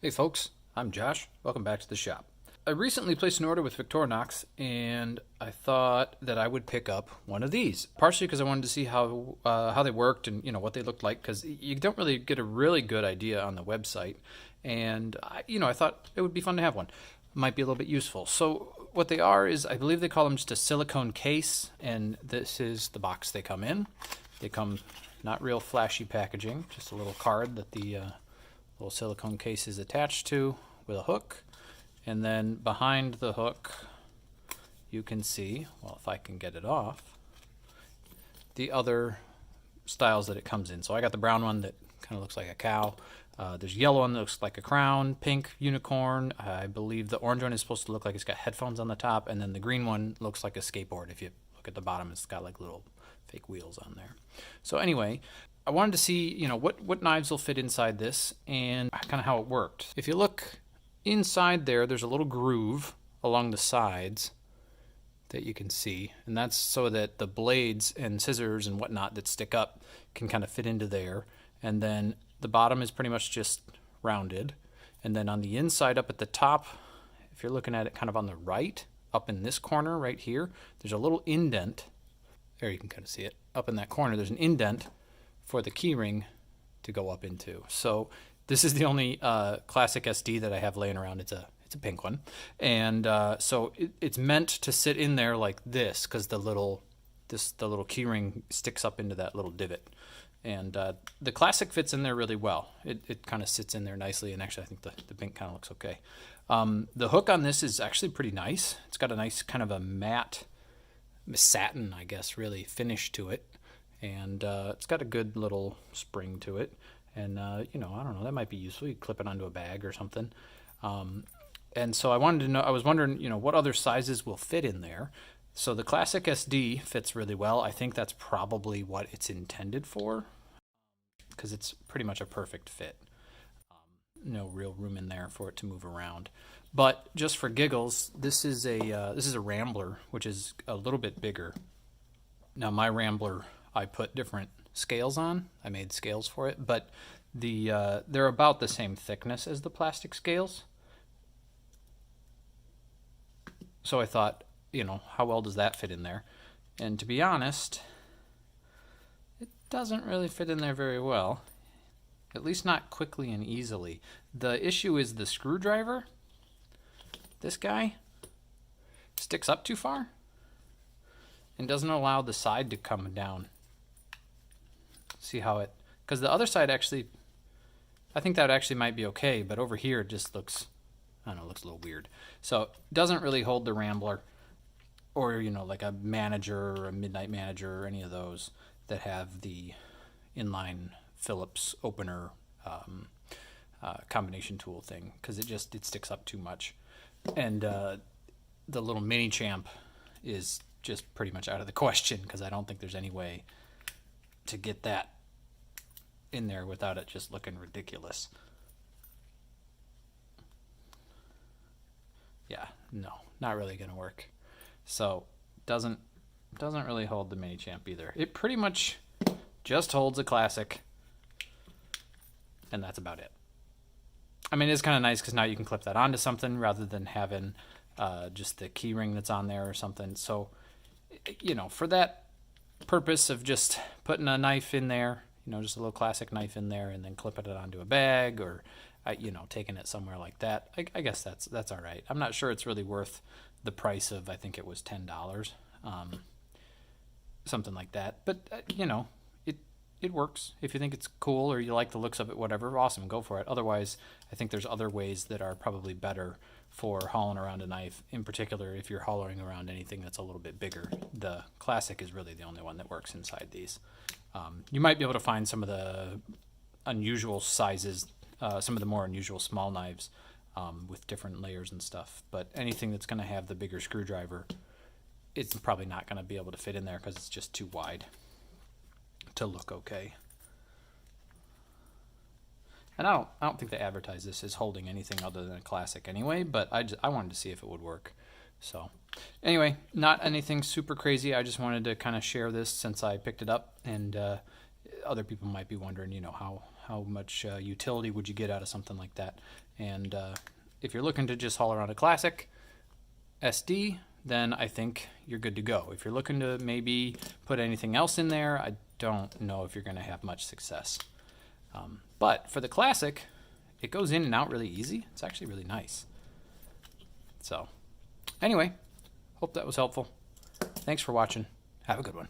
Hey folks, I'm Josh. Welcome back to the shop. I recently placed an order with Victorinox and I thought that I would pick up one of these. Partially because I wanted to see how they worked and what they looked like, because you don't really get a really good idea on the website. And I thought it would be fun to have one. Might be a little bit useful. So what they are is, I believe they call them just a silicone case, and this is the box they come in. They come not real flashy packaging, just a little card that the little silicone case is attached to with a hook, and then behind the hook you can see, well, if I can get it off, the other styles that it comes in. So I got the brown one that kind of looks like a cow. There's a yellow one that looks like a crown, pink unicorn. I believe the orange one is supposed to look like it's got headphones on the top, and then the green one looks like a skateboard. If you look at the bottom, it's got like little fake wheels on there. So anyway, I wanted to see, what knives will fit inside this and kind of how it worked. If you look inside there, there's a little groove along the sides that you can see, and that's so that the blades and scissors and whatnot that stick up can kind of fit into there. And then the bottom is pretty much just rounded. And then on the inside up at the top, if you're looking at it kind of on the right, up in this corner right here, there's a little indent. There you can kind of see it. Up in that corner, there's an indent for the keyring to go up into. So this is the only Classis SD that I have laying around. It's a pink one, and so it's meant to sit in there like this, because the little keyring sticks up into that little divot, and the Classic fits in there really well. It kind of sits in there nicely, and actually I think the pink kind of looks okay. The hook on this is actually pretty nice. It's got a nice kind of a matte satin, I guess, really finish to it. And it's got a good little spring to it, and I don't know, that might be useful. You clip it onto a bag or something. And so I wanted to know, I was wondering, what other sizes will fit in there. So the Classic SD fits really well. I think that's probably what it's intended for, because it's pretty much a perfect fit. No real room in there for it to move around. But just for giggles, this is a Rambler, which is a little bit bigger. Now my Rambler, I put different scales on. I made scales for it, but they're about the same thickness as the plastic scales. So I thought, how well does that fit in there? And to be honest, it doesn't really fit in there very well. At least not quickly and easily. The issue is the screwdriver. This guy sticks up too far and doesn't allow the side to come down. See how it, because the other side actually, I think that actually might be okay, but over here it just looks, I don't know, it looks a little weird. So it doesn't really hold the Rambler, or like a Manager or a Midnight Manager or any of those that have the inline Phillips opener combination tool thing, because it sticks up too much. And the little Mini Champ is just pretty much out of the question, because I don't think there's any way to get that in there without it just looking ridiculous. Yeah, no, not really gonna work. So doesn't really hold the Mini Champ either. It pretty much just holds a Classic, and that's about it. I mean, it's kind of nice because now you can clip that onto something rather than having just the key ring that's on there or something. So for that purpose of just putting a knife in there, just a little Classic knife in there, and then clipping it onto a bag, or taking it somewhere like that, I guess that's all right. I'm not sure it's really worth the price of, I think it was $10, something like that. But it works. If you think it's cool or you like the looks of it, whatever, awesome, go for it. Otherwise, I think there's other ways that are probably better for hauling around a knife, in particular if you're hauling around anything that's a little bit bigger. The Classic is really the only one that works inside these. You might be able to find some of the unusual sizes, some of the more unusual small knives with different layers and stuff, but anything that's going to have the bigger screwdriver, it's probably not going to be able to fit in there because it's just too wide to look okay. And I don't think they advertise this as holding anything other than a Classic anyway, but I wanted to see if it would work. So anyway, not anything super crazy. I just wanted to kind of share this since I picked it up, and other people might be wondering, how how much utility would you get out of something like that. And if you're looking to just haul around a Classic SD, then I think you're good to go. If you're looking to maybe put anything else in there, I don't know if you're going to have much success. But for the Classic, it goes in and out really easy. It's actually really nice. So anyway, hope that was helpful. Thanks for watching. Have a good one.